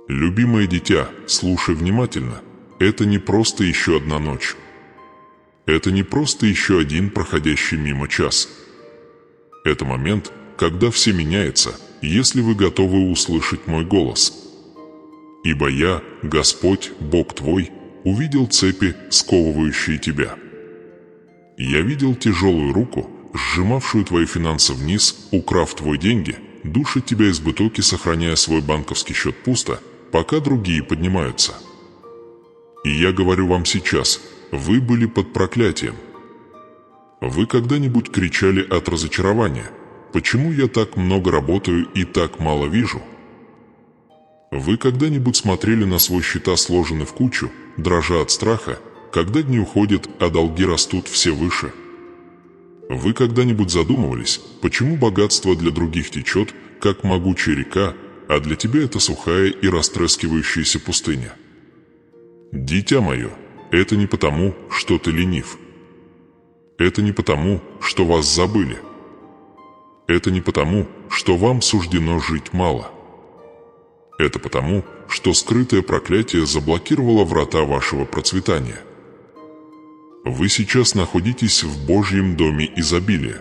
Любимое дитя, слушай внимательно. Это не просто еще одна ночь. Это не просто еще один проходящий мимо час. Это момент, когда все меняется, если вы готовы услышать мой голос. Ибо я, Господь, Бог твой, увидел цепи, сковывающие тебя. Я видел тяжелую руку, сжимавшую твои финансы вниз, украв твои деньги, душит тебя из бутылки, сохраняя свой банковский счет пусто, пока другие поднимаются. И я говорю вам сейчас, вы были под проклятием. Вы когда-нибудь кричали от разочарования: «Почему я так много работаю и так мало вижу?» Вы когда-нибудь смотрели на свои счета, сложенные в кучу, дрожа от страха, когда дни уходят, а долги растут все выше? Вы когда-нибудь задумывались, почему богатство для других течет, как могучая река, а для тебя это сухая и растрескивающаяся пустыня? Дитя мое, это не потому, что ты ленив. Это не потому, что вас забыли. Это не потому, что вам суждено жить мало. Это потому, что скрытое проклятие заблокировало врата вашего процветания. Вы сейчас находитесь в Божьем доме изобилия.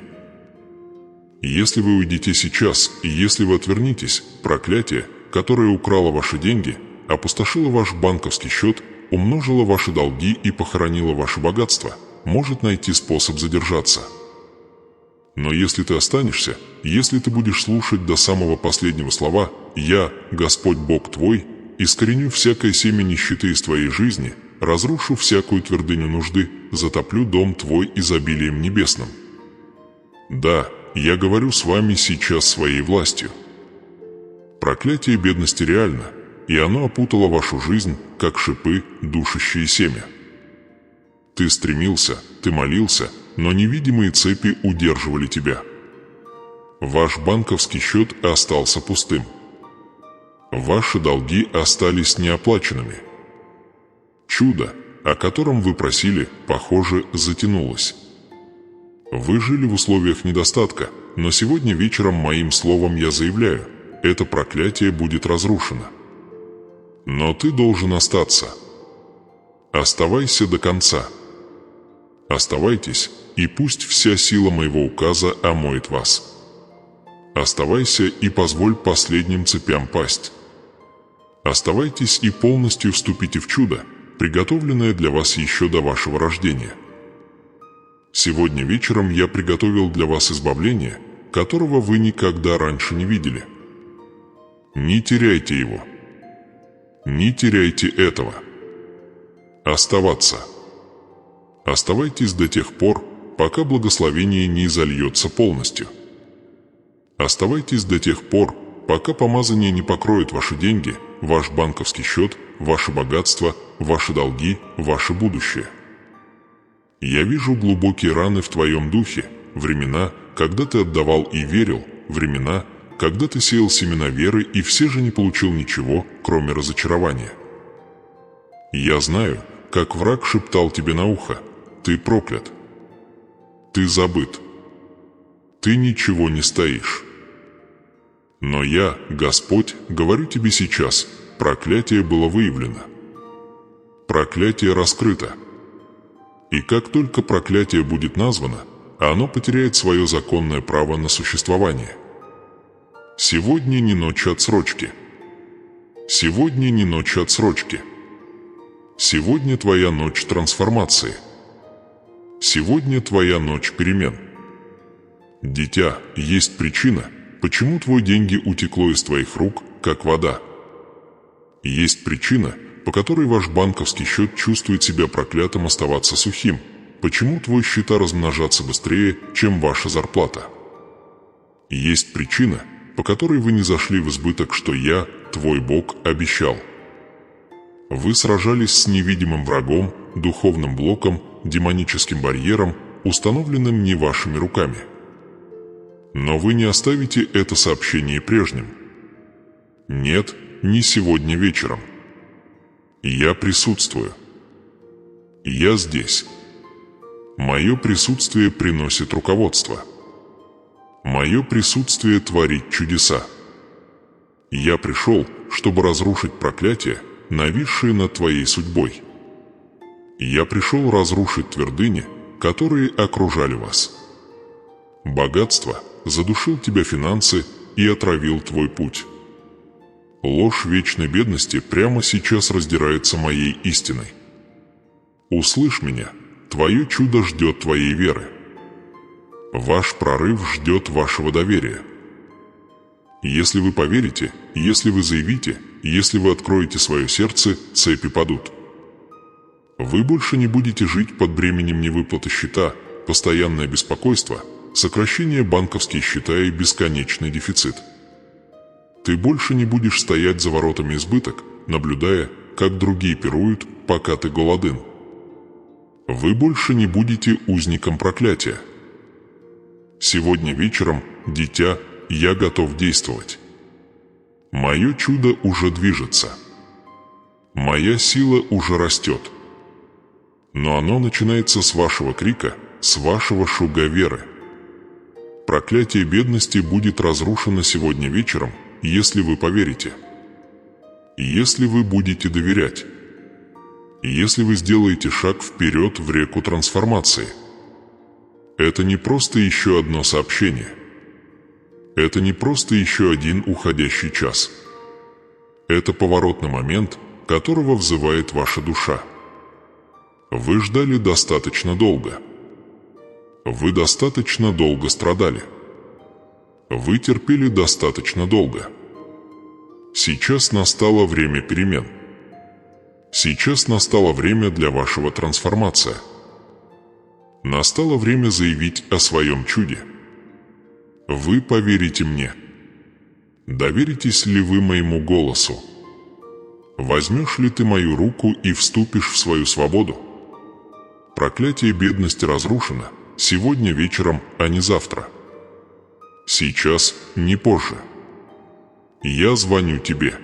Если вы уйдете сейчас, и если вы отвернетесь, проклятие, которое украло ваши деньги, опустошило ваш банковский счет, умножило ваши долги и похоронило ваше богатство, может найти способ задержаться. Но если ты останешься, если ты будешь слушать до самого последнего слова «Я, Господь Бог твой, искореню всякое семя нищеты из твоей жизни, разрушу всякую твердыню нужды, затоплю дом твой изобилием небесным». Да, я говорю с вами сейчас своей властью. Проклятие бедности реально, и оно опутало вашу жизнь, как шипы, душащие семя. Ты стремился, ты молился, но невидимые цепи удерживали тебя. Ваш банковский счет остался пустым. Ваши долги остались неоплаченными. Чудо, о котором вы просили, похоже, затянулось. Вы жили в условиях недостатка, но сегодня вечером моим словом я заявляю, это проклятие будет разрушено. Но ты должен остаться. Оставайся до конца. Оставайтесь, и пусть вся сила моего указа омоет вас. Оставайся и позволь последним цепям пасть. Оставайтесь и полностью вступите в чудо, приготовленное для вас еще до вашего рождения. Сегодня вечером я приготовил для вас избавление, которого вы никогда раньше не видели. Не теряйте его. Не теряйте этого. Оставаться. Оставайтесь до тех пор, пока благословение не изольется полностью. Оставайтесь до тех пор, пока помазание не покроет ваши деньги, ваш банковский счет, ваше богатство, ваши долги, ваше будущее. Я вижу глубокие раны в твоем духе, времена, когда ты отдавал и верил, времена, когда ты сеял семена веры и все же не получил ничего, кроме разочарования. Я знаю, как враг шептал тебе на ухо: ты проклят. Ты забыт. Ты ничего не стоишь. Но я, Господь, говорю тебе сейчас, проклятие было выявлено. Проклятие раскрыто. И как только проклятие будет названо, оно потеряет свое законное право на существование. Сегодня не ночь отсрочки. Сегодня не ночь отсрочки. Сегодня твоя ночь трансформации. Сегодня твоя ночь перемен. Дитя, есть причина, почему твои деньги утекло из твоих рук, как вода. Есть причина, по которой ваш банковский счет чувствует себя проклятым оставаться сухим, почему твои счета размножатся быстрее, чем ваша зарплата. Есть причина, по которой вы не зашли в избыток, что я, твой Бог, обещал. Вы сражались с невидимым врагом, духовным блоком, демоническим барьером, установленным не вашими руками. Но вы не оставите это сообщение прежним. Нет, не сегодня вечером. Я присутствую. Я здесь. Мое присутствие приносит руководство. Мое присутствие творит чудеса. Я пришел, чтобы разрушить проклятие, нависшие над твоей судьбой. Я пришел разрушить твердыни, которые окружали вас. Богатство задушил тебя финансы и отравил твой путь. Ложь вечной бедности прямо сейчас раздирается моей истиной. Услышь меня, твое чудо ждет твоей веры. Ваш прорыв ждет вашего доверия. Если вы поверите, если вы заявите, если вы откроете свое сердце, цепи падут. Вы больше не будете жить под бременем невыплаты счета, постоянное беспокойство, сокращение банковских счета и бесконечный дефицит. Ты больше не будешь стоять за воротами избыток, наблюдая, как другие пируют, пока ты голоден. Вы больше не будете узником проклятия. Сегодня вечером, дитя, я готов действовать. Мое чудо уже движется. Моя сила уже растет. Но оно начинается с вашего крика, с вашего шуга веры. Проклятие бедности будет разрушено сегодня вечером, если вы поверите. Если вы будете доверять. Если вы сделаете шаг вперед в реку трансформации. Это не просто еще одно сообщение. Это не просто еще один уходящий час. Это поворотный момент, которого взывает ваша душа. Вы ждали достаточно долго. Вы достаточно долго страдали. Вы терпели достаточно долго. Сейчас настало время перемен. Сейчас настало время для вашего трансформации. Настало время заявить о своем чуде. Вы поверите мне. Доверитесь ли вы моему голосу? Возьмешь ли ты мою руку и вступишь в свою свободу? Проклятие бедности разрушено сегодня вечером, а не завтра. Сейчас, не позже. Я звоню тебе.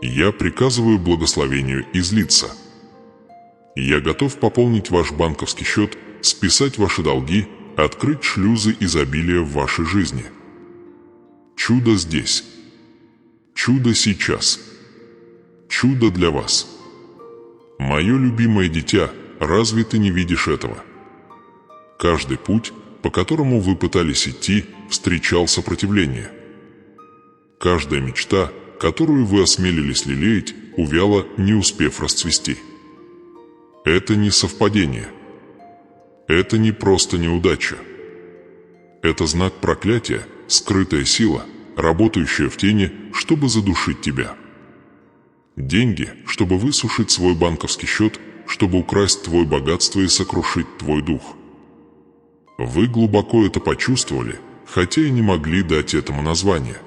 Я приказываю благословению излиться. Я готов пополнить ваш банковский счет, списать ваши долги, открыть шлюзы изобилия в вашей жизни. Чудо здесь. Чудо сейчас. Чудо для вас. Мое любимое дитя, разве ты не видишь этого? Каждый путь, по которому вы пытались идти, встречал сопротивление. Каждая мечта, которую вы осмелились лелеять, увяла, не успев расцвести. Это не совпадение. Это не просто неудача. Это знак проклятия, скрытая сила, работающая в тени, чтобы задушить тебя. Деньги, чтобы высушить свой банковский счет, чтобы украсть твое богатство и сокрушить твой дух. Вы глубоко это почувствовали, хотя и не могли дать этому название.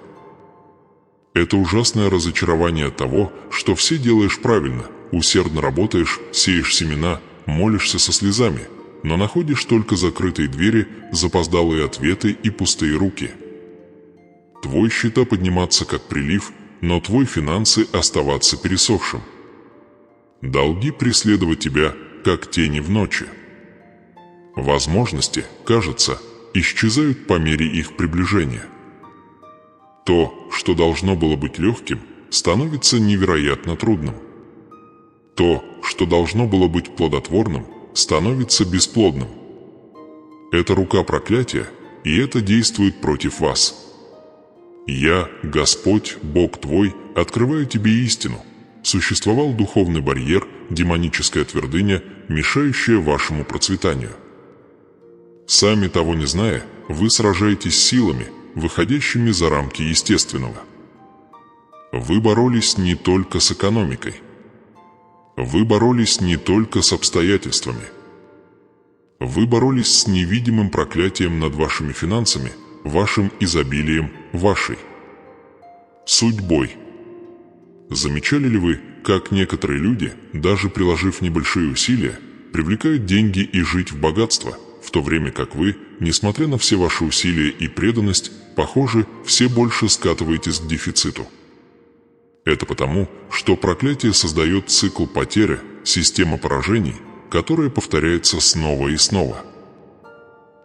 Это ужасное разочарование от того, что все делаешь правильно, усердно работаешь, сеешь семена, молишься со слезами, но находишь только закрытые двери, запоздалые ответы и пустые руки. Твой счета подниматься как прилив, но твои финансы оставаться пересохшим. Долги преследовать тебя, как тени в ночи. Возможности, кажется, исчезают по мере их приближения. То, что должно было быть легким, становится невероятно трудным. То, что должно было быть плодотворным, становится бесплодным. Это рука проклятия, и это действует против вас. Я, Господь, Бог твой, открываю тебе истину. Существовал духовный барьер, демоническая твердыня, мешающая вашему процветанию. Сами того не зная, вы сражаетесь с силами, выходящими за рамки естественного. Вы боролись не только с экономикой. Вы боролись не только с обстоятельствами. Вы боролись с невидимым проклятием над вашими финансами, вашим изобилием, вашей судьбой. Замечали ли вы, как некоторые люди, даже приложив небольшие усилия, привлекают деньги и жить в богатство, в то время как вы, несмотря на все ваши усилия и преданность, похоже, все больше скатываетесь к дефициту? Это потому, что проклятие создает цикл потери, система поражений, которая повторяется снова и снова.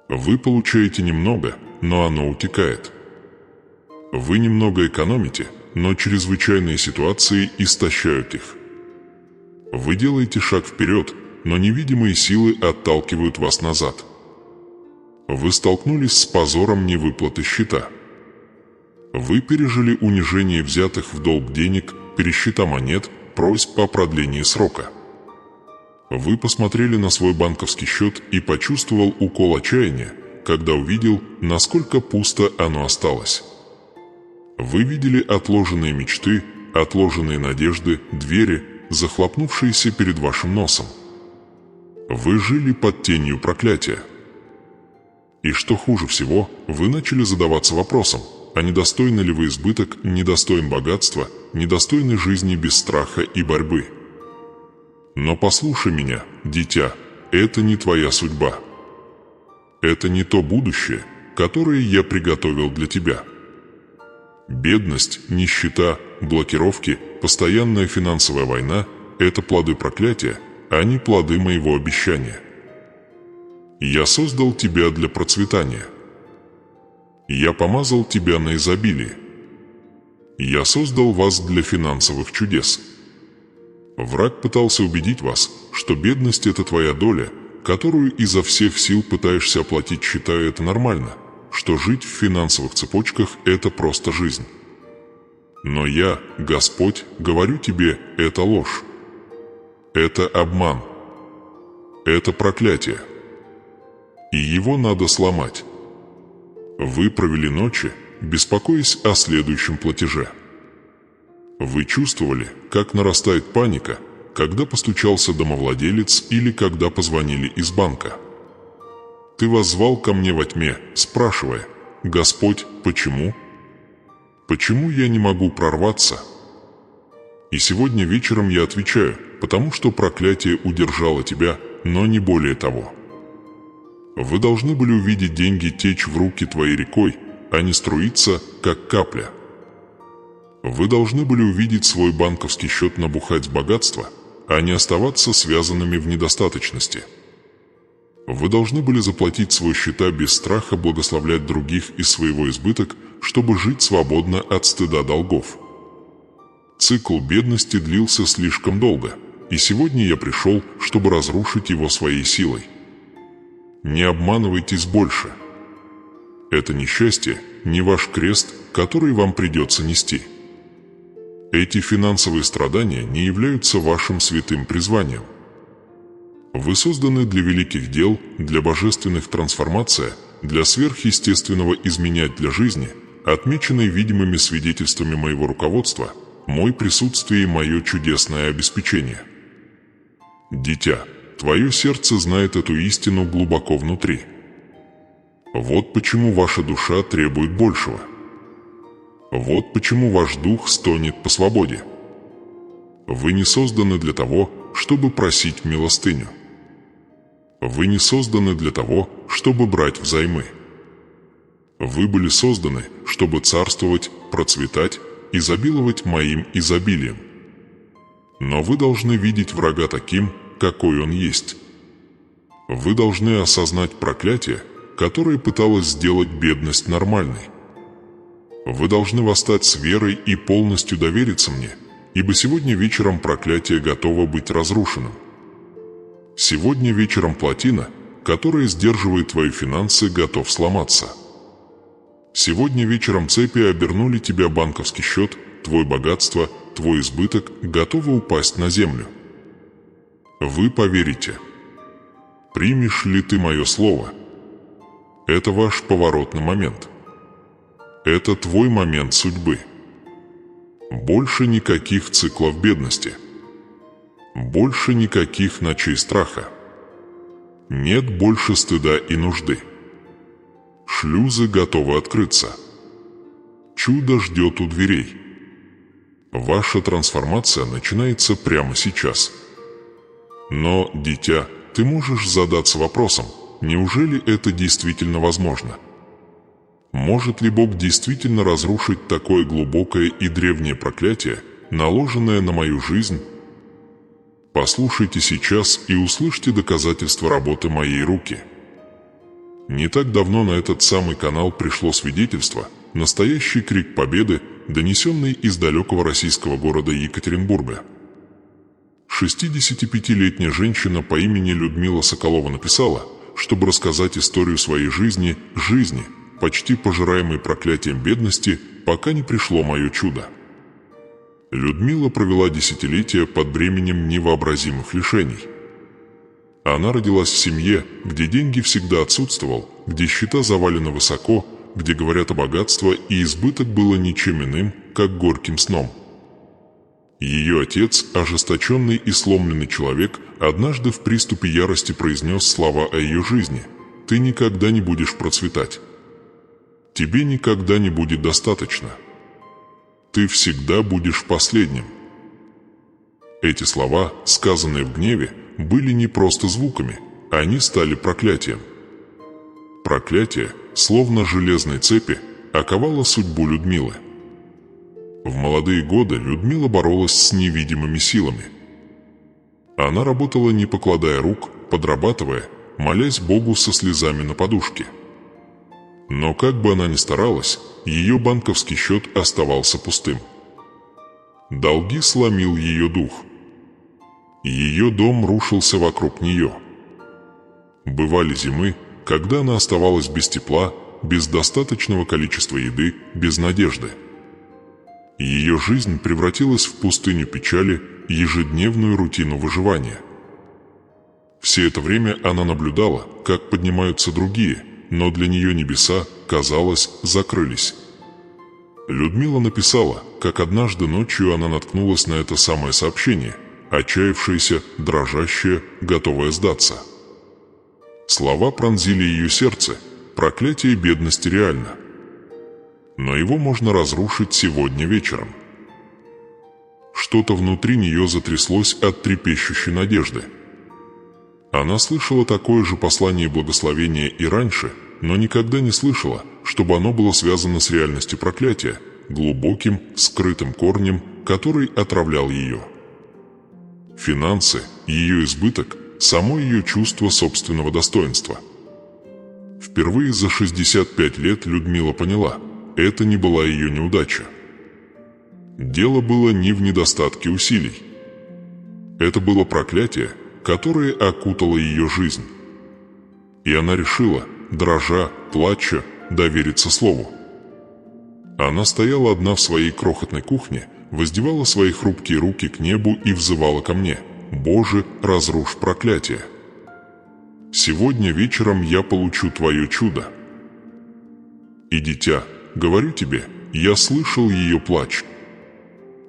Вы получаете немного, но оно утекает. Вы немного экономите, но чрезвычайные ситуации истощают их. Вы делаете шаг вперед, но невидимые силы отталкивают вас назад. Вы столкнулись с позором невыплаты счета. Вы пережили унижение взятых в долг денег, пересчета монет, просьб о продлении срока. Вы посмотрели на свой банковский счет и почувствовал укол отчаяния, когда увидел, насколько пусто оно осталось. Вы видели отложенные мечты, отложенные надежды, двери, захлопнувшиеся перед вашим носом. Вы жили под тенью проклятия. И что хуже всего, вы начали задаваться вопросом, а недостойны ли вы избыток, недостоин богатства, недостойны жизни без страха и борьбы. Но послушай меня, дитя, это не твоя судьба. Это не то будущее, которое я приготовил для тебя. Бедность, нищета, блокировки, постоянная финансовая война – это плоды проклятия, а не плоды моего обещания. Я создал тебя для процветания. Я помазал тебя на изобилие. Я создал вас для финансовых чудес. Враг пытался убедить вас, что бедность – это твоя доля, которую изо всех сил пытаешься оплатить, считая это нормально, что жить в финансовых цепочках – это просто жизнь. Но я, Господь, говорю тебе, это ложь. Это обман. Это проклятие. И его надо сломать. Вы провели ночи, беспокоясь о следующем платеже. Вы чувствовали, как нарастает паника, когда постучался домовладелец или когда позвонили из банка. Ты воззвал ко мне во тьме, спрашивая: «Господь, почему? Почему я не могу прорваться?» И сегодня вечером я отвечаю: потому что проклятие удержало тебя, но не более того. Вы должны были увидеть деньги течь в руки твоей рекой, а не струиться, как капля. Вы должны были увидеть свой банковский счет набухать с богатства, а не оставаться связанными в недостаточности. Вы должны были заплатить свои счета без страха благословлять других из своего избыток, чтобы жить свободно от стыда долгов. Цикл бедности длился слишком долго, и сегодня я пришел, чтобы разрушить его своей силой. Не обманывайтесь больше. Это несчастье не ваш крест, который вам придется нести. Эти финансовые страдания не являются вашим святым призванием. Вы созданы для великих дел, для божественных трансформаций, для сверхъестественного изменять для жизни, отмеченной видимыми свидетельствами моего руководства, мое присутствие и мое чудесное обеспечение. Дитя, твое сердце знает эту истину глубоко внутри. Вот почему ваша душа требует большего. Вот почему ваш дух стонет по свободе. Вы не созданы для того, чтобы просить милостыню. Вы не созданы для того, чтобы брать взаймы. Вы были созданы, чтобы царствовать, процветать, изобиловать моим изобилием. Но вы должны видеть врага таким, какой он есть. Вы должны осознать проклятие, которое пыталось сделать бедность нормальной. Вы должны восстать с верой и полностью довериться мне, ибо сегодня вечером проклятие готово быть разрушенным. Сегодня вечером плотина, которая сдерживает твои финансы, готов сломаться. Сегодня вечером цепи обернули тебя, банковский счет, твое богатство, твой избыток готовы упасть на землю. Вы поверите. Примешь ли ты мое слово? Это ваш поворотный момент. Это твой момент судьбы. Больше никаких циклов бедности. Больше никаких ночей страха. Нет больше стыда и нужды. Шлюзы готовы открыться. Чудо ждет у дверей. Ваша трансформация начинается прямо сейчас. Но, дитя, ты можешь задаться вопросом, неужели это действительно возможно? Может ли Бог действительно разрушить такое глубокое и древнее проклятие, наложенное на мою жизнь? Послушайте сейчас и услышьте доказательства работы моей руки. Не так давно на этот самый канал пришло свидетельство, настоящий крик победы, донесенный из далекого российского города Екатеринбурга. 65-летняя женщина по имени Людмила Соколова написала, чтобы рассказать историю своей жизни, почти пожираемой проклятием бедности, пока не пришло мое чудо. Людмила провела десятилетия под бременем невообразимых лишений. Она родилась в семье, где деньги всегда отсутствовал, где счета завалены высоко, где говорят о богатстве, и избыток было ничем иным, как горьким сном. Ее отец, ожесточенный и сломленный человек, однажды в приступе ярости произнес слова о ее жизни: «Ты никогда не будешь процветать. Тебе никогда не будет достаточно. Ты всегда будешь последним». Эти слова, сказанные в гневе, были не просто звуками, они стали проклятием. Проклятие, словно железной цепи, оковало судьбу Людмилы. В молодые годы Людмила боролась с невидимыми силами. Она работала, не покладая рук, подрабатывая, молясь Богу со слезами на подушке. Но как бы она ни старалась, ее банковский счет оставался пустым. Долги сломил ее дух. Ее дом рушился вокруг нее. Бывали зимы, когда она оставалась без тепла, без достаточного количества еды, без надежды. Ее жизнь превратилась в пустыню печали, ежедневную рутину выживания. Все это время она наблюдала, как поднимаются другие, но для нее небеса, казалось, закрылись. Людмила написала, как однажды ночью она наткнулась на это самое сообщение, отчаявшаяся, дрожащая, готовая сдаться. Слова пронзили ее сердце, проклятие бедности реально. Но его можно разрушить сегодня вечером. Что-то внутри нее затряслось от трепещущей надежды. Она слышала такое же послание благословения и раньше, но никогда не слышала, чтобы оно было связано с реальностью проклятия, глубоким, скрытым корнем, который отравлял ее. Финансы, ее избыток, само ее чувство собственного достоинства. Впервые за 65 лет Людмила поняла, это не была ее неудача. Дело было не в недостатке усилий. Это было проклятие, которое окутало ее жизнь. И она решила, дрожа, плача, довериться слову. Она стояла одна в своей крохотной кухне, воздевала свои хрупкие руки к небу и взывала ко мне: «Боже, разрушь проклятие! Сегодня вечером я получу твое чудо». И, дитя, говорю тебе, я слышал ее плач.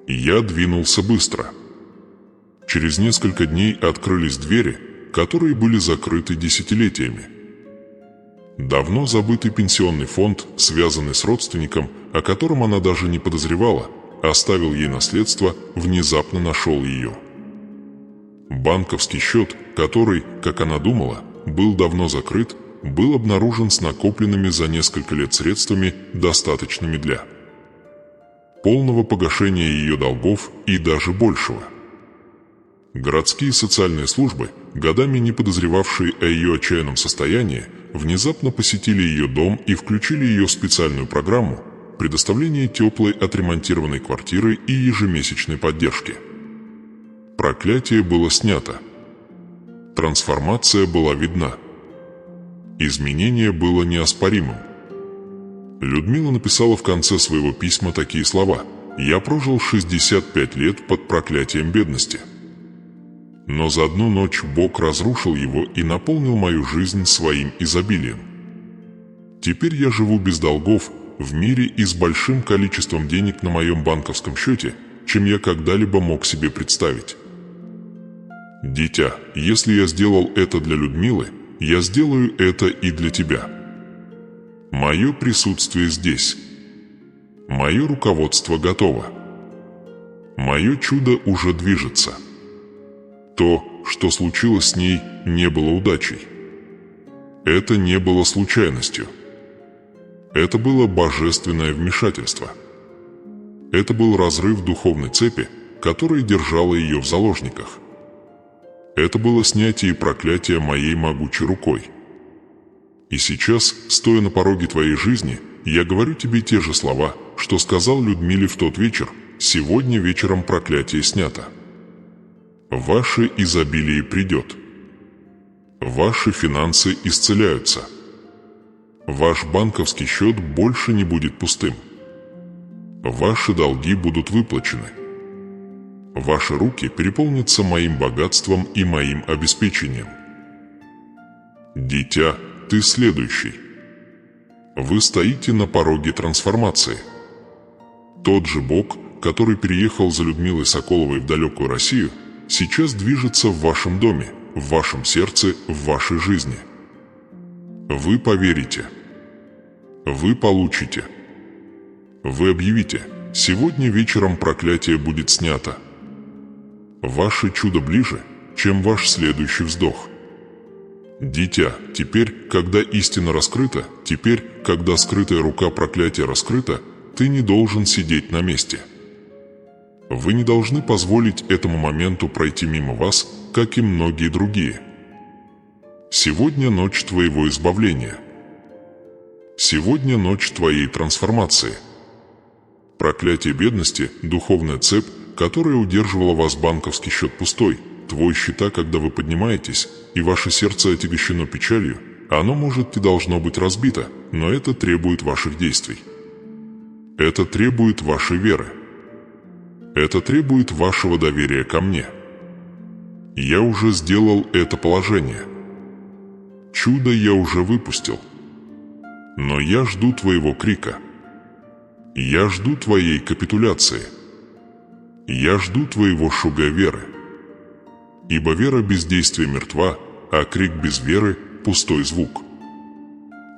И я двинулся быстро. Через несколько дней открылись двери, которые были закрыты десятилетиями. Давно забытый пенсионный фонд, связанный с родственником, о котором она даже не подозревала, оставил ей наследство, внезапно нашел ее. Банковский счет, который, как она думала, был давно закрыт, был обнаружен с накопленными за несколько лет средствами, достаточными для полного погашения ее долгов и даже большего. Городские социальные службы, годами не подозревавшие о ее отчаянном состоянии, внезапно посетили ее дом и включили ее в специальную программу предоставления теплой отремонтированной квартиры и ежемесячной поддержки. Проклятие было снято. Трансформация была видна. Изменение было неоспоримым. Людмила написала в конце своего письма такие слова: «Я прожил 65 лет под проклятием бедности. Но за одну ночь Бог разрушил его и наполнил мою жизнь своим изобилием. Теперь я живу без долгов, в мире и с большим количеством денег на моем банковском счете, чем я когда-либо мог себе представить. Дитя, если я сделал это для Людмилы, я сделаю это и для тебя. Мое присутствие здесь. Мое руководство готово. Мое чудо уже движется. То, что случилось с ней, не было удачей. Это не было случайностью. Это было божественное вмешательство. Это был разрыв духовной цепи, которая держала ее в заложниках. Это было снятие проклятия моей могучей рукой. И сейчас, стоя на пороге твоей жизни, я говорю тебе те же слова, что сказал Людмиле в тот вечер. Сегодня вечером проклятие снято. Ваше изобилие придет. Ваши финансы исцеляются. Ваш банковский счет больше не будет пустым. Ваши долги будут выплачены. Ваши руки переполнятся моим богатством и моим обеспечением. Дитя, ты следующий. Вы стоите на пороге трансформации. Тот же Бог, который переехал за Людмилой Соколовой в далекую Россию, сейчас движется в вашем доме, в вашем сердце, в вашей жизни. Вы поверите. Вы получите. Вы объявите: сегодня вечером проклятие будет снято. Ваше чудо ближе, чем ваш следующий вздох. Дитя, теперь, когда истина раскрыта, теперь, когда скрытая рука проклятия раскрыта, ты не должен сидеть на месте. Вы не должны позволить этому моменту пройти мимо вас, как и многие другие. Сегодня ночь твоего избавления. Сегодня ночь твоей трансформации. Проклятие бедности – духовная цепь, которая удерживала вас банковский счет пустой, твой счета, когда вы поднимаетесь, и ваше сердце отягощено печалью, оно может и должно быть разбито, но это требует ваших действий. Это требует вашей веры. Это требует вашего доверия ко мне. Я уже сделал это положение. Чудо я уже выпустил. Но я жду твоего крика. Я жду твоей капитуляции. Я жду твоего шуга веры. Ибо вера без действия мертва, а крик без веры – пустой звук.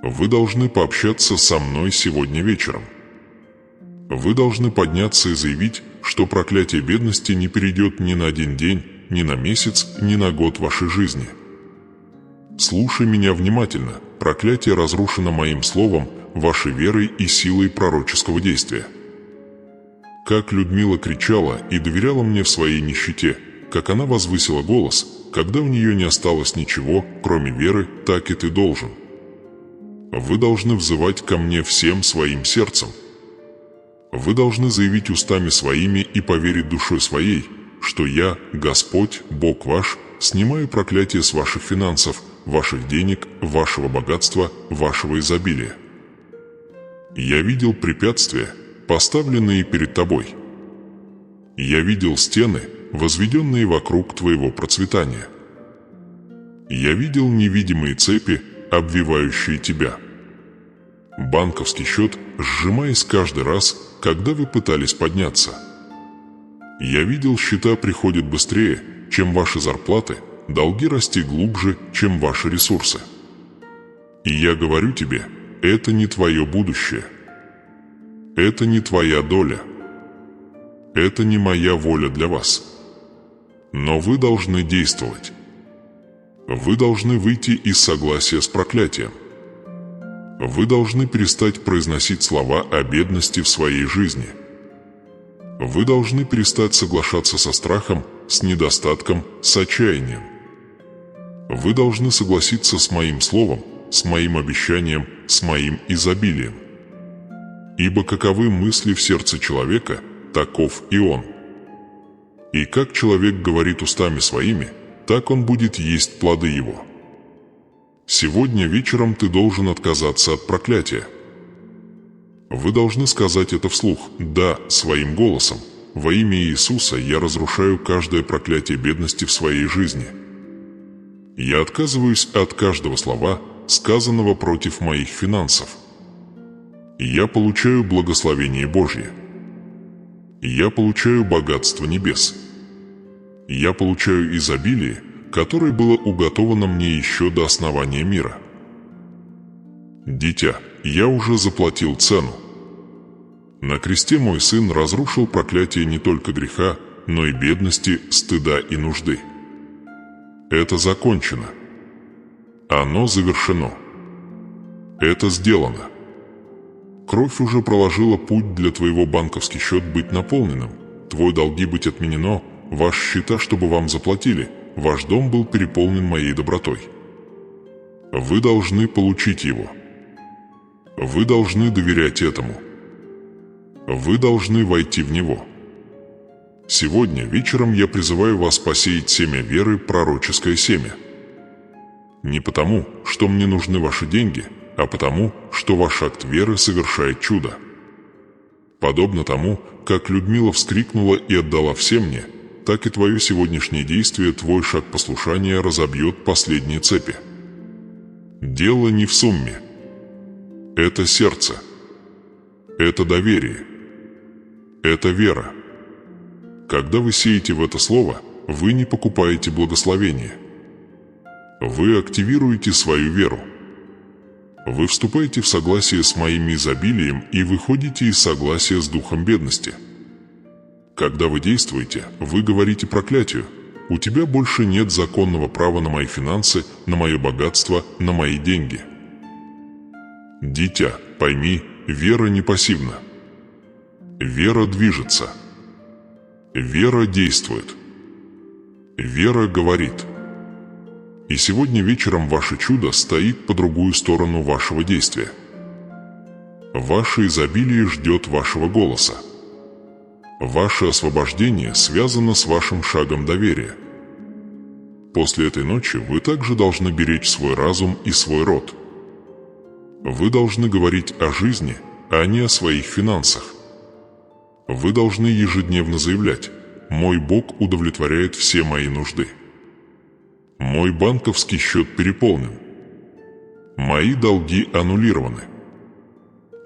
Вы должны пообщаться со мной сегодня вечером. Вы должны подняться и заявить, что проклятие бедности не перейдет ни на один день, ни на месяц, ни на год вашей жизни. Слушай меня внимательно. Проклятие разрушено моим словом, вашей верой и силой пророческого действия. Как Людмила кричала и доверяла мне в своей нищете, как она возвысила голос, когда у нее не осталось ничего, кроме веры, так и ты должен. Вы должны взывать ко мне всем своим сердцем. Вы должны заявить устами своими и поверить душой своей, что я, Господь, Бог ваш, снимаю проклятие с ваших финансов, ваших денег, вашего богатства, вашего изобилия. Я видел препятствия, поставленные перед тобой. Я видел стены, возведенные вокруг твоего процветания. Я видел невидимые цепи, обвивающие тебя. Банковский счет, сжимаясь каждый раз, когда вы пытались подняться. Я видел, счета приходят быстрее, чем ваши зарплаты, долги расти глубже, чем ваши ресурсы. И я говорю тебе, это не твое будущее. Это не твоя доля. Это не моя воля для вас. Но вы должны действовать. Вы должны выйти из согласия с проклятием. Вы должны перестать произносить слова о бедности в своей жизни. Вы должны перестать соглашаться со страхом, с недостатком, с отчаянием. Вы должны согласиться с моим словом, с моим обещанием, с моим изобилием. Ибо каковы мысли в сердце человека, таков и он. И как человек говорит устами своими, так он будет есть плоды его. Сегодня вечером ты должен отказаться от проклятия. Вы должны сказать это вслух, да, своим голосом. Во имя Иисуса я разрушаю каждое проклятие бедности в своей жизни. Я отказываюсь от каждого слова, сказанного против моих финансов. Я получаю благословение Божье. Я получаю богатство небес. Я получаю изобилие, которое было уготовано мне еще до основания мира. Дитя, я уже заплатил цену. На кресте мой сын разрушил проклятие не только греха, но и бедности, стыда и нужды. Это закончено. Оно завершено. Это сделано. Кровь уже проложила путь для твоего банковский счет быть наполненным, твой долги быть отменено, ваши счета, чтобы вам заплатили, ваш дом был переполнен моей добротой. Вы должны получить его. Вы должны доверять этому. Вы должны войти в него. Сегодня вечером я призываю вас посеять семя веры, пророческое семя. Не потому, что мне нужны ваши деньги, а потому, что ваш акт веры совершает чудо. Подобно тому, как Людмила вскрикнула и отдала все мне, так и твое сегодняшнее действие, твой шаг послушания разобьет последние цепи. Дело не в сумме. Это сердце. Это доверие. Это вера. Когда вы сеете в это слово, вы не покупаете благословение. Вы активируете свою веру. Вы вступаете в согласие с моим изобилием и выходите из согласия с духом бедности. Когда вы действуете, вы говорите проклятию: «У тебя больше нет законного права на мои финансы, на мое богатство, на мои деньги». Дитя, пойми, вера не пассивна. Вера движется. Вера действует. Вера говорит. И сегодня вечером ваше чудо стоит по другую сторону вашего действия. Ваше изобилие ждет вашего голоса. Ваше освобождение связано с вашим шагом доверия. После этой ночи вы также должны беречь свой разум и свой род. Вы должны говорить о жизни, а не о своих финансах. Вы должны ежедневно заявлять: «Мой Бог удовлетворяет все мои нужды. Мой банковский счет переполнен. Мои долги аннулированы.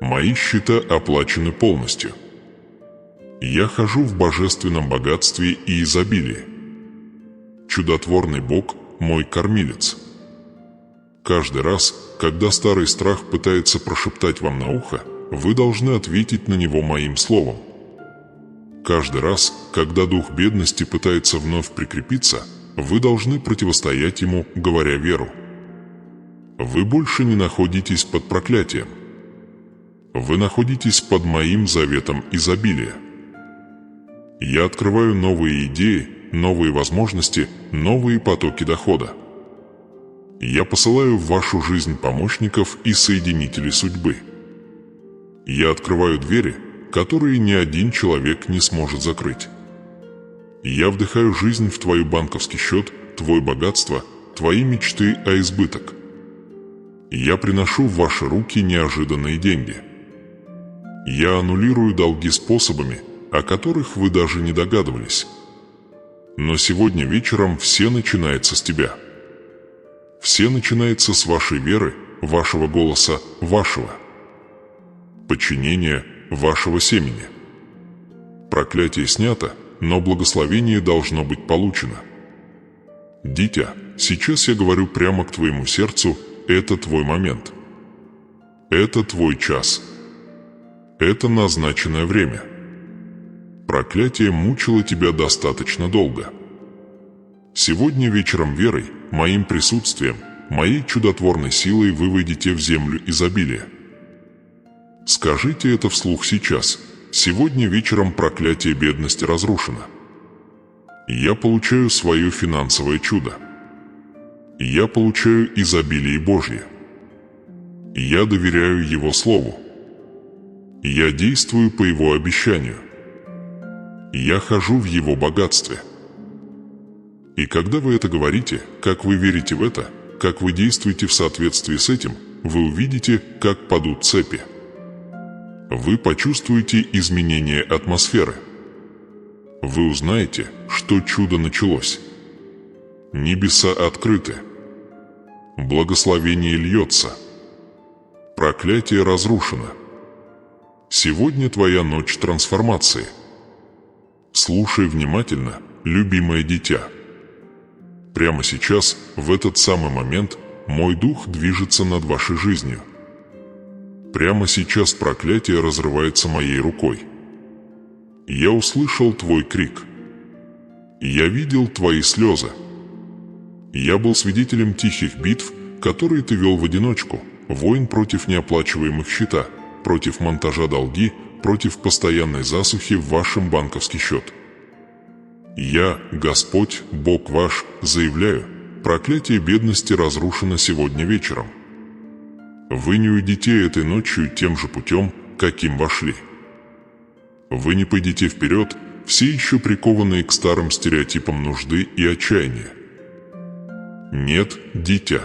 Мои счета оплачены полностью. Я хожу в божественном богатстве и изобилии. Чудотворный Бог – мой кормилец». Каждый раз, когда старый страх пытается прошептать вам на ухо, вы должны ответить на него моим словом. Каждый раз, когда дух бедности пытается вновь прикрепиться, вы должны противостоять ему, говоря веру. Вы больше не находитесь под проклятием. Вы находитесь под моим заветом изобилия. Я открываю новые идеи, новые возможности, новые потоки дохода. Я посылаю в вашу жизнь помощников и соединителей судьбы. Я открываю двери, которые ни один человек не сможет закрыть. Я вдыхаю жизнь в твой банковский счет, твое богатство, твои мечты о избыток. Я приношу в ваши руки неожиданные деньги. Я аннулирую долги способами, о которых вы даже не догадывались. Но сегодня вечером все начинается с тебя. Все начинается с вашей веры, вашего голоса, вашего подчинения, вашего семени. Проклятие снято, но благословение должно быть получено. Дитя, сейчас я говорю прямо к твоему сердцу: это твой момент. Это твой час. Это назначенное время. Проклятие мучило тебя достаточно долго. Сегодня вечером верой, моим присутствием, моей чудотворной силой вы войдете в землю изобилия. Скажите это вслух сейчас. Сегодня вечером проклятие бедности разрушено. Я получаю свое финансовое чудо. Я получаю изобилие Божье. Я доверяю Его Слову. Я действую по Его обещанию. Я хожу в Его богатстве. И когда вы это говорите, как вы верите в это, как вы действуете в соответствии с этим, вы увидите, как падут цепи. Вы почувствуете изменение атмосферы. Вы узнаете, что чудо началось. Небеса открыты. Благословение льется. Проклятие разрушено. Сегодня твоя ночь трансформации. Слушай внимательно, любимое дитя. Прямо сейчас, в этот самый момент, мой дух движется над вашей жизнью. Прямо сейчас проклятие разрывается моей рукой. Я услышал твой крик. Я видел твои слезы. Я был свидетелем тихих битв, которые ты вел в одиночку, войн против неоплачиваемых счета, против монтажа долги, против постоянной засухи в вашем банковский счет. Я, Господь, Бог ваш, заявляю: проклятие бедности разрушено сегодня вечером. Вы не уйдете этой ночью тем же путем, каким вошли. Вы не пойдете вперед, все еще прикованные к старым стереотипам нужды и отчаяния. Нет, дитя.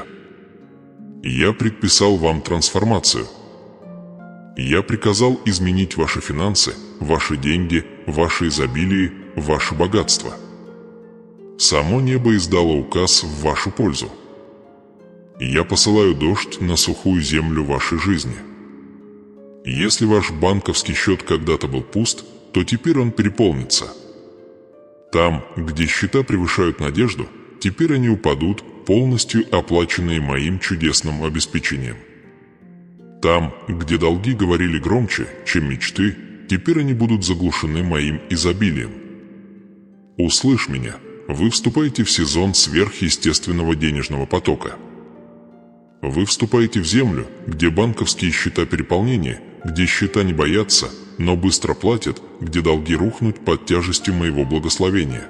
Я предписал вам трансформацию. Я приказал изменить ваши финансы, ваши деньги, ваше изобилие, ваше богатство. Само небо издало указ в вашу пользу. Я посылаю дождь на сухую землю вашей жизни. Если ваш банковский счет когда-то был пуст, то теперь он переполнится. Там, где счета превышают надежду, теперь они упадут, полностью оплаченные моим чудесным обеспечением. Там, где долги говорили громче, чем мечты, теперь они будут заглушены моим изобилием. Услышь меня, вы вступаете в сезон сверхъестественного денежного потока. Вы вступаете в землю, где банковские счета переполнения, где счета не боятся, но быстро платят, где долги рухнут под тяжестью моего благословения.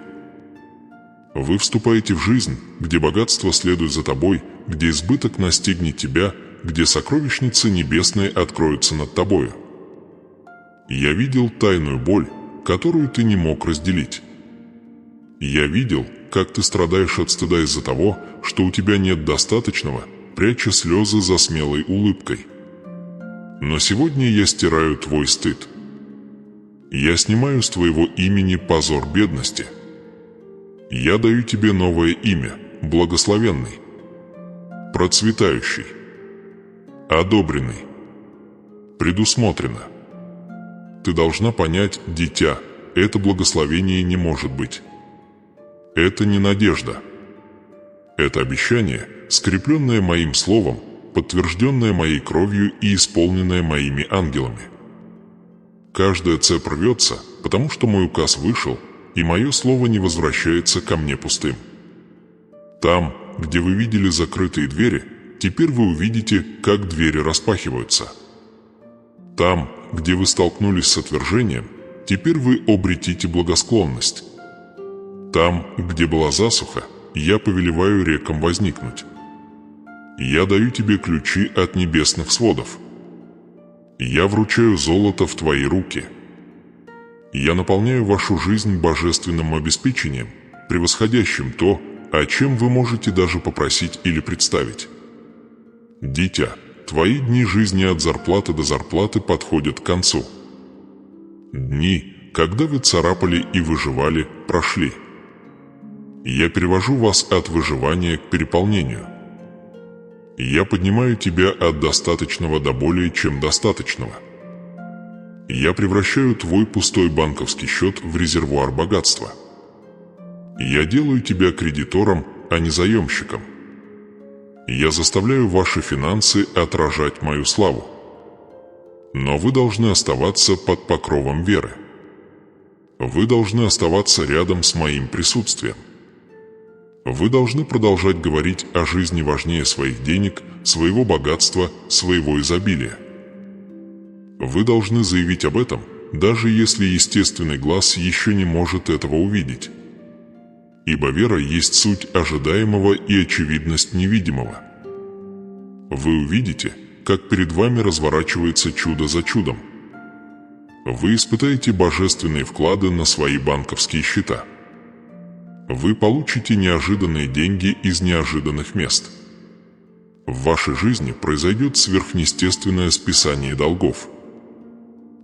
Вы вступаете в жизнь, где богатство следует за тобой, где избыток настигнет тебя, где сокровищницы небесные откроются над тобою. Я видел тайную боль, которую ты не мог разделить. Я видел, как ты страдаешь от стыда из-за того, что у тебя нет достаточного, пряча слезы за смелой улыбкой. Но сегодня я стираю твой стыд. Я снимаю с твоего имени позор бедности. Я даю тебе новое имя, благословенный, процветающий, одобренный, предусмотрено. Ты должна понять, дитя, это благословение не может быть. Это не надежда. Это обещание, скрепленное моим словом, подтвержденное моей кровью и исполненное моими ангелами. Каждая цепь рвется, потому что мой указ вышел, и мое слово не возвращается ко мне пустым. Там, где вы видели закрытые двери, теперь вы увидите, как двери распахиваются. Там, где вы столкнулись с отвержением, теперь вы обретите благосклонность. Там, где была засуха, я повелеваю рекам возникнуть. Я даю тебе ключи от небесных сводов. Я вручаю золото в твои руки. Я наполняю вашу жизнь божественным обеспечением, превосходящим то, о чем вы можете даже попросить или представить. Дитя, твои дни жизни от зарплаты до зарплаты подходят к концу. Дни, когда вы царапали и выживали, прошли. Я перевожу вас от выживания к переполнению. Я поднимаю тебя от достаточного до более чем достаточного. Я превращаю твой пустой банковский счет в резервуар богатства. Я делаю тебя кредитором, а не заемщиком. Я заставляю ваши финансы отражать мою славу. Но вы должны оставаться под покровом веры. Вы должны оставаться рядом с моим присутствием. Вы должны продолжать говорить о жизни важнее своих денег, своего богатства, своего изобилия. Вы должны заявить об этом, даже если естественный глаз еще не может этого увидеть. Ибо вера есть суть ожидаемого и очевидность невидимого. Вы увидите, как перед вами разворачивается чудо за чудом. Вы испытаете божественные вклады на свои банковские счета. Вы получите неожиданные деньги из неожиданных мест. В вашей жизни произойдет сверхъестественное списание долгов.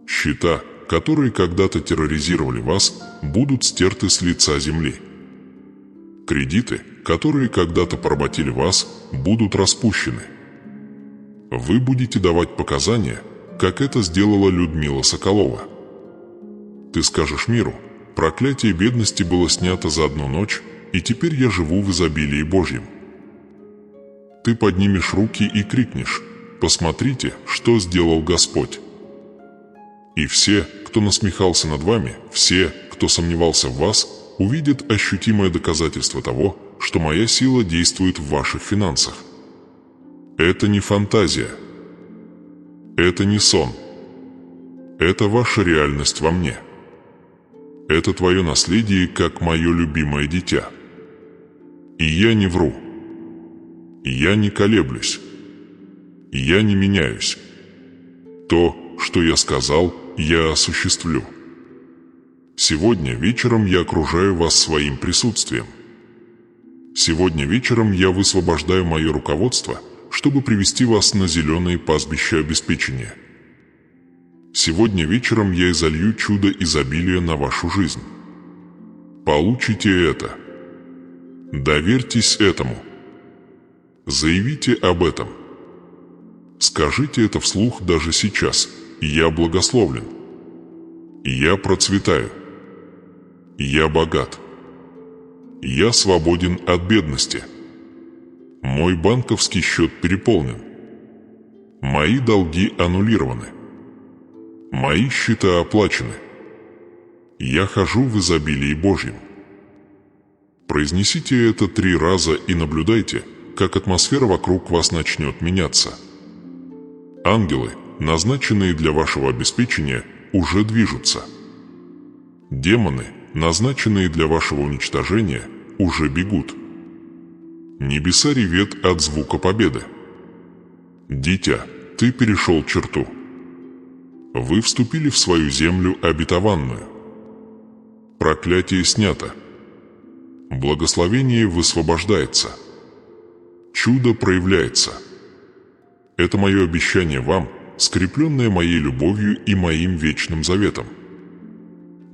Счета, которые когда-то терроризировали вас, будут стерты с лица земли. Кредиты, которые когда-то поработили вас, будут распущены. Вы будете давать показания, как это сделала Людмила Соколова. Ты скажешь миру: проклятие бедности было снято за одну ночь, и теперь я живу в изобилии Божьем. Ты поднимешь руки и крикнешь: посмотрите, что сделал Господь. И все, кто насмехался над вами, все, кто сомневался в вас, увидят ощутимое доказательство того, что моя сила действует в ваших финансах. Это не фантазия. Это не сон. Это ваша реальность во мне. Это твое наследие, как мое любимое дитя. И я не вру. Я не колеблюсь. Я не меняюсь. То, что я сказал, я осуществлю. Сегодня вечером я окружаю вас своим присутствием. Сегодня вечером я высвобождаю мое руководство, чтобы привести вас на зеленые пастбища обеспечения. Сегодня вечером я изолью чудо изобилия на вашу жизнь. Получите это. Доверьтесь этому. Заявите об этом. Скажите это вслух даже сейчас. Я благословлен. Я процветаю. Я богат. Я свободен от бедности. Мой банковский счет переполнен. Мои долги аннулированы. Мои счета оплачены. Я хожу в изобилии Божьем. Произнесите это 3 раза и наблюдайте, как атмосфера вокруг вас начнет меняться. Ангелы, назначенные для вашего обеспечения, уже движутся. Демоны, назначенные для вашего уничтожения, уже бегут. Небеса ревет от звука победы. Дитя, ты перешел черту. Вы вступили в свою землю обетованную. Проклятие снято. Благословение высвобождается. Чудо проявляется. Это мое обещание вам, скрепленное моей любовью и моим вечным заветом.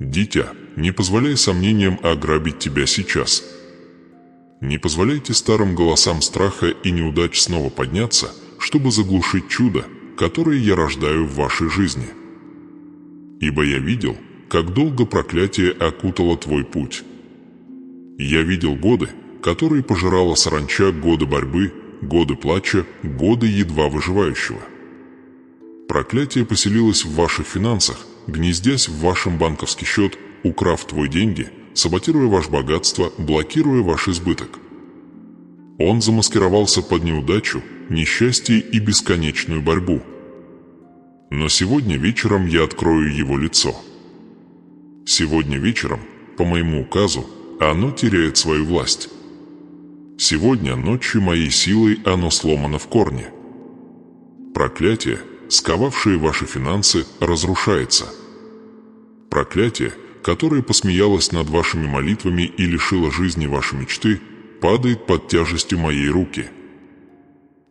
Дитя, не позволяй сомнениям ограбить тебя сейчас. Не позволяйте старым голосам страха и неудач снова подняться, чтобы заглушить чудо, которое я рождаю в вашей жизни. Ибо я видел, как долго проклятие окутало твой путь. Я видел годы, которые пожирала саранча, годы борьбы, годы плача, годы едва выживающего. Проклятие поселилось в ваших финансах, гнездясь в вашем банковский счет, украв твои деньги, саботируя ваше богатство, блокируя ваш избыток. Он замаскировался под неудачу, несчастье и бесконечную борьбу. Но сегодня вечером я открою его лицо. Сегодня вечером, по моему указу, оно теряет свою власть. Сегодня ночью моей силой оно сломано в корне. Проклятие, сковавшее ваши финансы, разрушается. Проклятие, которое посмеялось над вашими молитвами и лишило жизни ваши мечты, падает под тяжестью моей руки.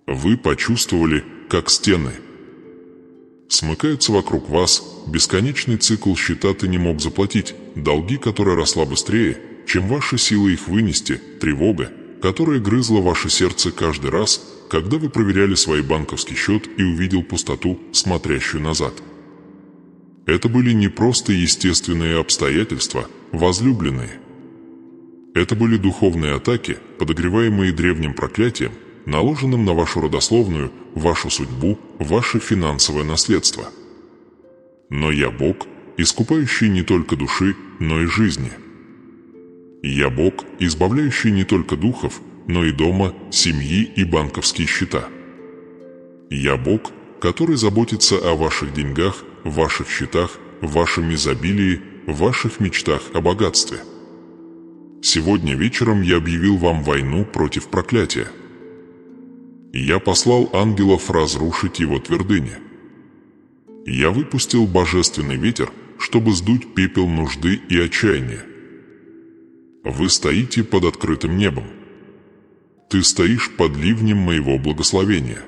Вы почувствовали, как стены смыкаются вокруг вас, бесконечный цикл счета ты не мог заплатить, долги, которая росла быстрее, чем ваша сила их вынести, тревога, которая грызла ваше сердце каждый раз, когда вы проверяли свой банковский счет и увидел пустоту, смотрящую назад. Это были не просто естественные обстоятельства, возлюбленные. Это были духовные атаки, подогреваемые древним проклятием, наложенным на вашу родословную, вашу судьбу, ваше финансовое наследство. Но я Бог, искупающий не только души, но и жизни. Я Бог, избавляющий не только духов, но и дома, семьи и банковские счета. Я Бог, который заботится о ваших деньгах, ваших счетах, вашем изобилии, ваших мечтах о богатстве. Сегодня вечером я объявил вам войну против проклятия. Я послал ангелов разрушить его твердыни. Я выпустил божественный ветер, чтобы сдуть пепел нужды и отчаяния. Вы стоите под открытым небом. Ты стоишь под ливнем моего благословения.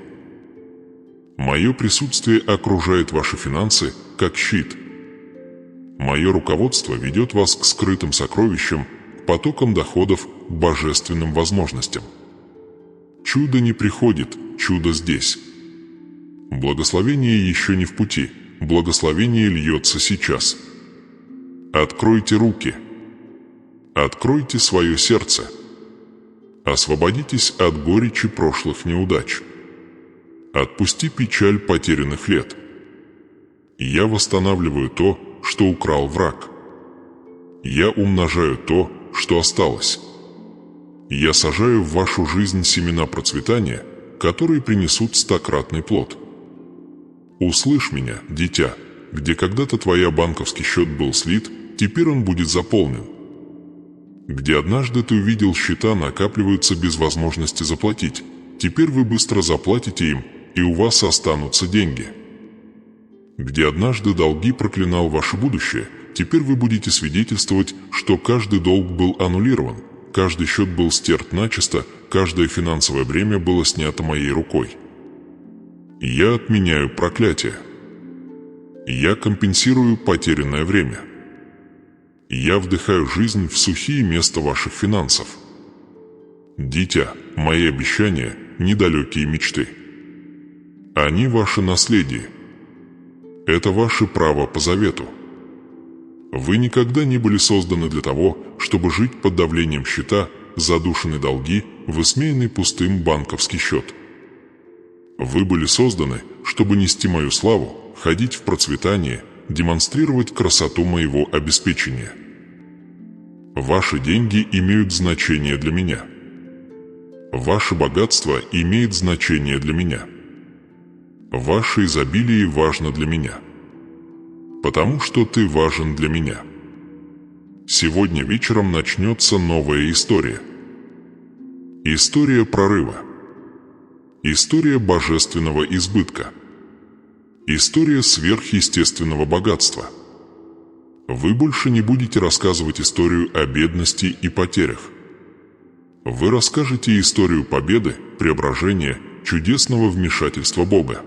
Мое присутствие окружает ваши финансы, как щит. Мое руководство ведет вас к скрытым сокровищам, к потокам доходов, к божественным возможностям. Чудо не приходит, чудо здесь. Благословение еще не в пути, благословение льется сейчас. Откройте руки. Откройте свое сердце. Освободитесь от горечи прошлых неудач. Отпусти печаль потерянных лет. Я восстанавливаю то, что украл враг. Я умножаю то, что осталось. Я сажаю в вашу жизнь семена процветания, которые принесут 100-кратный плод. Услышь меня, дитя, где когда-то твой банковский счет был слит, теперь он будет заполнен. Где однажды ты увидел счета накапливаются без возможности заплатить, теперь вы быстро заплатите им, и у вас останутся деньги. Где однажды долги проклинал ваше будущее, теперь вы будете свидетельствовать, что каждый долг был аннулирован, каждый счет был стерт начисто, каждое финансовое бремя было снято моей рукой. Я отменяю проклятие. Я компенсирую потерянное время. Я вдыхаю жизнь в сухие места ваших финансов. Дитя, мои обещания – недалекие мечты. Они ваше наследие. Это ваше право по завету. Вы никогда не были созданы для того, чтобы жить под давлением счета, задушенные долги, высмеянный пустым банковский счет. Вы были созданы, чтобы нести мою славу, ходить в процветание, демонстрировать красоту моего обеспечения. Ваши деньги имеют значение для меня. Ваше богатство имеет значение для меня. Ваше изобилие важно для меня. Потому что ты важен для меня. Сегодня вечером начнется новая история. История прорыва. История божественного избытка. История сверхъестественного богатства. Вы больше не будете рассказывать историю о бедности и потерях. Вы расскажете историю победы, преображения, чудесного вмешательства Бога.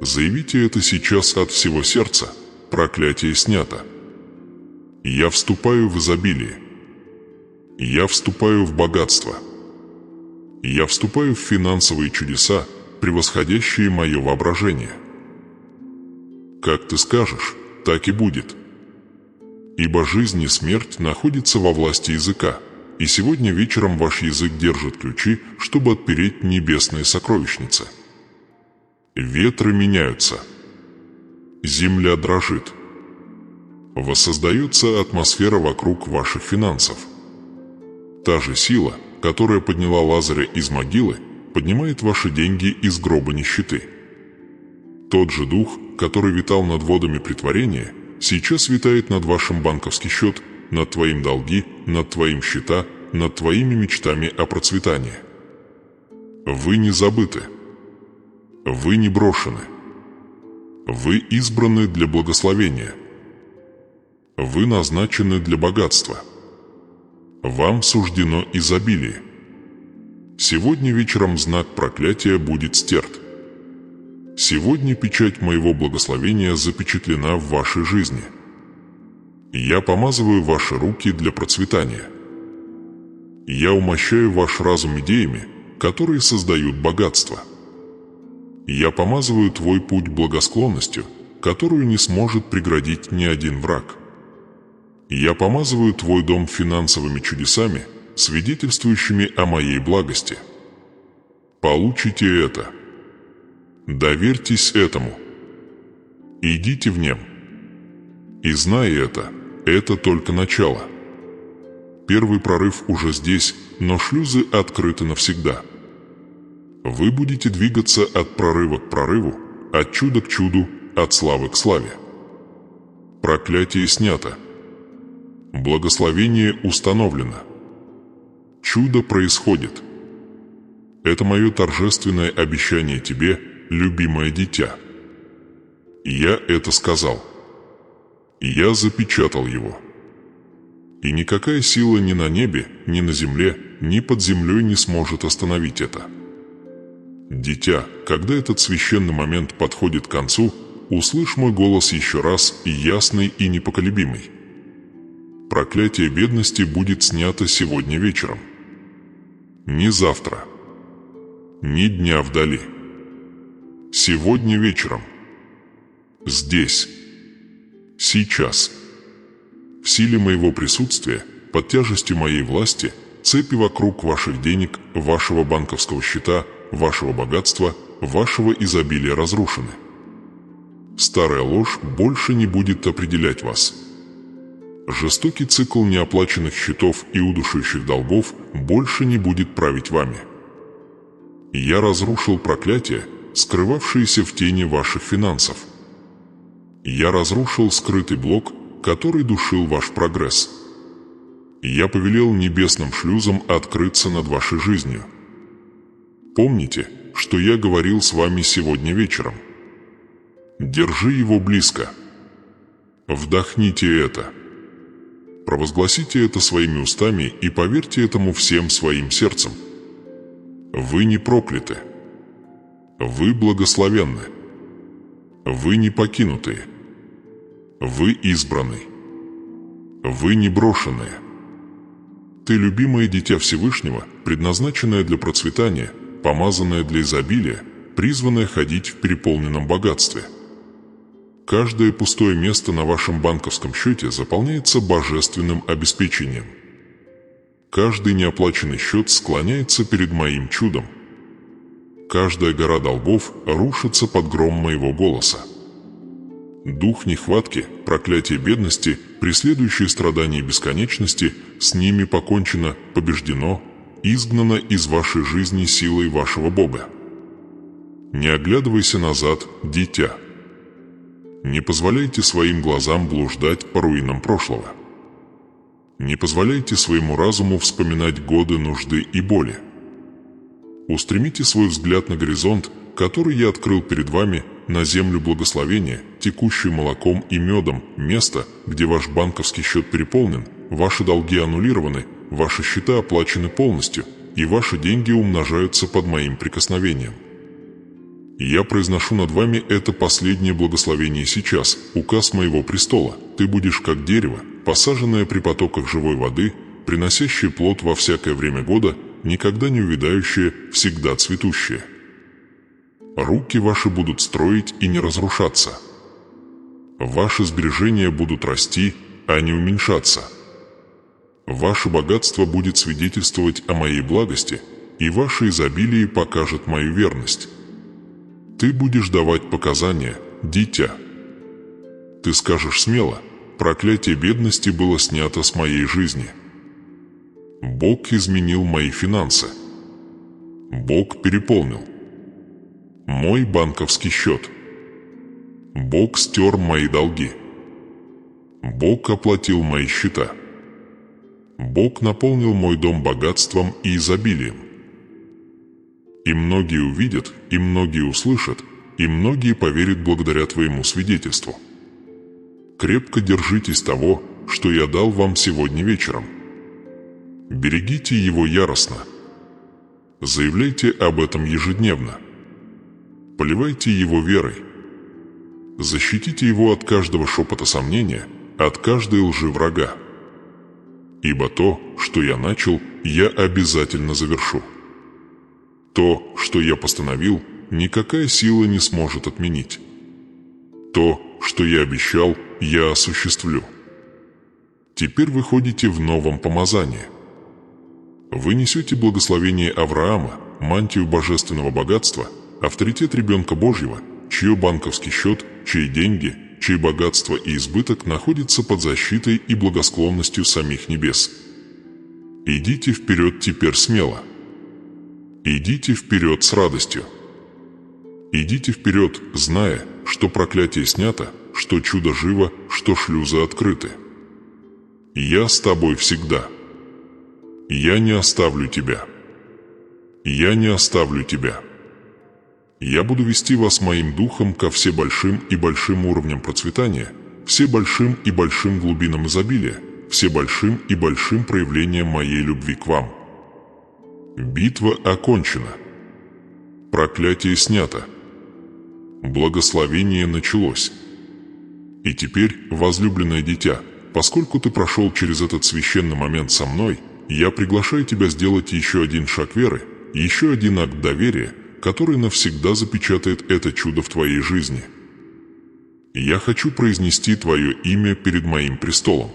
Заявите это сейчас от всего сердца. Проклятие снято. Я вступаю в изобилие. Я вступаю в богатство. Я вступаю в финансовые чудеса, превосходящие мое воображение. Как ты скажешь, так и будет. Ибо жизнь и смерть находятся во власти языка, и сегодня вечером ваш язык держит ключи, чтобы отпереть небесные сокровищницы. Ветры меняются. Земля дрожит. Воссоздается атмосфера вокруг ваших финансов. Та же сила, которая подняла Лазаря из могилы, поднимает ваши деньги из гроба нищеты. Тот же дух, который витал над водами претворения, сейчас витает над вашим банковский счет, над твоим долги, над твоим счета, над твоими мечтами о процветании. Вы не забыты. Вы не брошены. Вы избраны для благословения. Вы назначены для богатства. Вам суждено изобилие. Сегодня вечером знак проклятия будет стерт. Сегодня печать моего благословения запечатлена в вашей жизни. Я помазываю ваши руки для процветания. Я умощаю ваш разум идеями, которые создают богатство. Я помазываю твой путь благосклонностью, которую не сможет преградить ни один враг. Я помазываю твой дом финансовыми чудесами, свидетельствующими о моей благости. Получите это. Доверьтесь этому. Идите в нем. И зная это только начало. Первый прорыв уже здесь, но шлюзы открыты навсегда. Вы будете двигаться от прорыва к прорыву, от чуда к чуду, от славы к славе. Проклятие снято. Благословение установлено. Чудо происходит. Это мое торжественное обещание тебе, любимое дитя. Я это сказал. Я запечатал его. И никакая сила ни на небе, ни на земле, ни под землей не сможет остановить это. Дитя, когда этот священный момент подходит к концу, услышь мой голос еще раз, ясный и непоколебимый. Проклятие бедности будет снято сегодня вечером. Не завтра. Ни дня вдали. Сегодня вечером. Здесь. Сейчас. В силе моего присутствия, под тяжестью моей власти, цепи вокруг ваших денег, вашего банковского счета, вашего богатства, вашего изобилия разрушены. Старая ложь больше не будет определять вас. Жестокий цикл неоплаченных счетов и удушающих долгов больше не будет править вами. Я разрушил проклятие, скрывавшееся в тени ваших финансов. Я разрушил скрытый блок, который душил ваш прогресс. Я повелел небесным шлюзам открыться над вашей жизнью. Помните, что я говорил с вами сегодня вечером. Держи его близко. Вдохните это. Провозгласите это своими устами и поверьте этому всем своим сердцем. Вы не прокляты. Вы благословенны. Вы не покинутые. Вы избраны. Вы не брошенные. Ты любимое дитя Всевышнего, предназначенное для процветания, помазанное для изобилия, призванное ходить в переполненном богатстве. Каждое пустое место на вашем банковском счете заполняется божественным обеспечением. Каждый неоплаченный счет склоняется перед моим чудом. Каждая гора долгов рушится под гром моего голоса. Дух нехватки, проклятие бедности, преследующие страдания бесконечности, с ними покончено, побеждено, изгнано из вашей жизни силой вашего Бога. Не оглядывайся назад, дитя. Не позволяйте своим глазам блуждать по руинам прошлого. Не позволяйте своему разуму вспоминать годы нужды и боли. Устремите свой взгляд на горизонт, который я открыл перед вами, на землю благословения, текущую молоком и медом, место, где ваш банковский счет переполнен, ваши долги аннулированы, ваши счета оплачены полностью, и ваши деньги умножаются под моим прикосновением. Я произношу над вами это последнее благословение сейчас, указ моего престола. Ты будешь как дерево, посаженное при потоках живой воды, приносящее плод во всякое время года, никогда не увядающее, всегда цветущее. Руки ваши будут строить и не разрушаться. Ваши сбережения будут расти, а не уменьшаться. Ваше богатство будет свидетельствовать о моей благости, и ваше изобилие покажет мою верность. Ты будешь давать показания, дитя. Ты скажешь смело: проклятие бедности было снято с моей жизни. Бог изменил мои финансы. Бог переполнил мой банковский счет. Бог стер мои долги. Бог оплатил мои счета. Бог наполнил мой дом богатством и изобилием. И многие увидят, и многие услышат, и многие поверят благодаря твоему свидетельству. Крепко держитесь того, что я дал вам сегодня вечером. Берегите его яростно. Заявляйте об этом ежедневно. Поливайте его верой. Защитите его от каждого шепота сомнения, от каждой лжи врага. Ибо то, что я начал, я обязательно завершу. То, что я постановил, никакая сила не сможет отменить. То, что я обещал, я осуществлю. Теперь вы ходите в новом помазании. Вы несете благословение Авраама, мантию божественного богатства, авторитет ребенка Божьего, чье банковский счет, чьи деньги, чьи богатство и избыток находятся под защитой и благосклонностью самих небес. Идите вперед теперь смело. Идите вперед с радостью. Идите вперед, зная, что проклятие снято, что чудо живо, что шлюзы открыты. Я с тобой всегда. Я не оставлю тебя. Я не оставлю тебя. Я буду вести вас моим духом ко все большим и большим уровням процветания, все большим и большим глубинам изобилия, все большим и большим проявлениям моей любви к вам. Битва окончена. Проклятие снято. Благословение началось. И теперь, возлюбленное дитя, поскольку ты прошел через этот священный момент со мной, я приглашаю тебя сделать еще один шаг веры, еще один акт доверия, который навсегда запечатает это чудо в твоей жизни. Я хочу произнести твое имя перед моим престолом.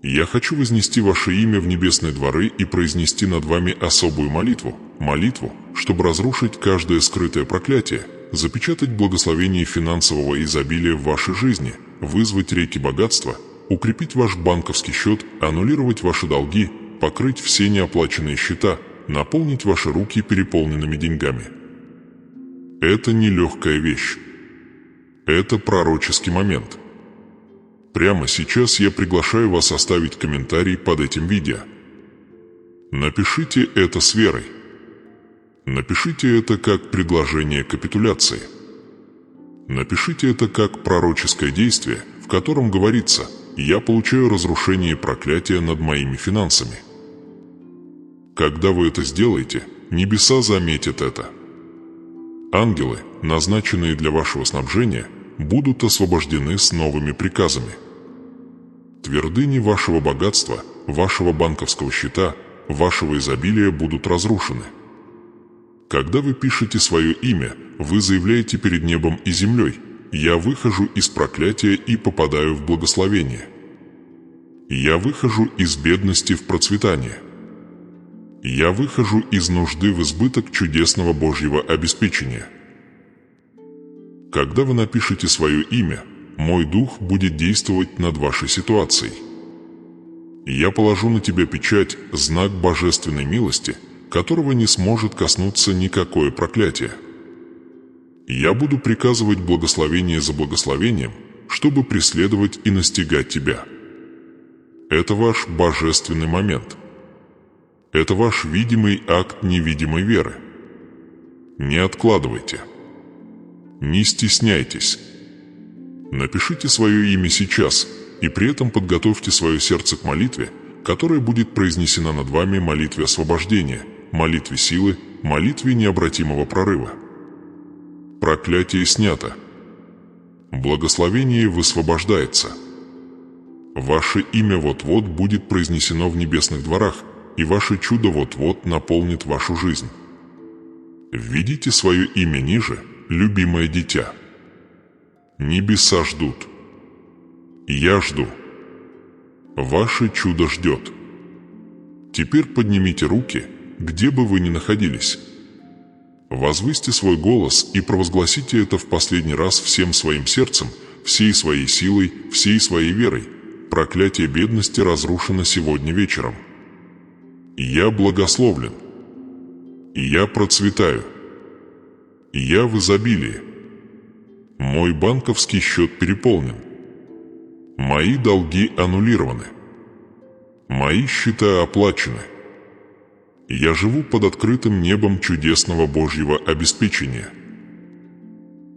Я хочу вознести ваше имя в небесные дворы и произнести над вами особую молитву, чтобы разрушить каждое скрытое проклятие, запечатать благословение финансового изобилия в вашей жизни, вызвать реки богатства, укрепить ваш банковский счет, аннулировать ваши долги, покрыть все неоплаченные счета, наполнить ваши руки переполненными деньгами. Это не легкая вещь. Это пророческий момент. Прямо сейчас я приглашаю вас оставить комментарий под этим видео. Напишите это с верой. Напишите это как предложение капитуляции. Напишите это как пророческое действие, в котором говорится: «Я получаю разрушение и проклятие над моими финансами». Когда вы это сделаете, небеса заметят это. Ангелы, назначенные для вашего снабжения, будут освобождены с новыми приказами. Твердыни вашего богатства, вашего банковского счета, вашего изобилия будут разрушены. Когда вы пишете свое имя, вы заявляете перед небом и землей: «Я выхожу из проклятия и попадаю в благословение. Я выхожу из бедности в процветание. Я выхожу из нужды в избыток чудесного Божьего обеспечения». Когда вы напишете свое имя, мой дух будет действовать над вашей ситуацией. Я положу на тебя печать, знак божественной милости, которого не сможет коснуться никакое проклятие. Я буду приказывать благословение за благословением, чтобы преследовать и настигать тебя. Это ваш божественный момент. Это ваш видимый акт невидимой веры. Не откладывайте. Не стесняйтесь. Напишите свое имя сейчас, и при этом подготовьте свое сердце к молитве, которая будет произнесена над вами, молитве освобождения, молитве силы, молитве необратимого прорыва. Проклятие снято. Благословение высвобождается. Ваше имя вот-вот будет произнесено в небесных дворах, и ваше чудо вот-вот наполнит вашу жизнь. Введите свое имя ниже, любимое дитя. Небеса ждут. Я жду. Ваше чудо ждет. Теперь поднимите руки, где бы вы ни находились. Возвысьте свой голос и провозгласите это в последний раз всем своим сердцем, всей своей силой, всей своей верой. Проклятие бедности разрушено сегодня вечером. Я благословлен. Я процветаю. Я в изобилии. Мой банковский счет переполнен. Мои долги аннулированы. Мои счета оплачены. Я живу под открытым небом чудесного Божьего обеспечения.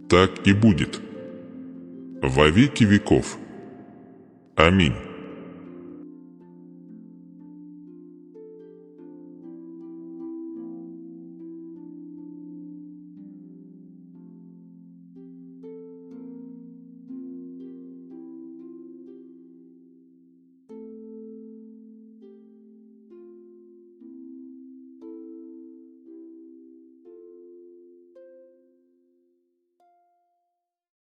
Так и будет. Во веки веков. Аминь.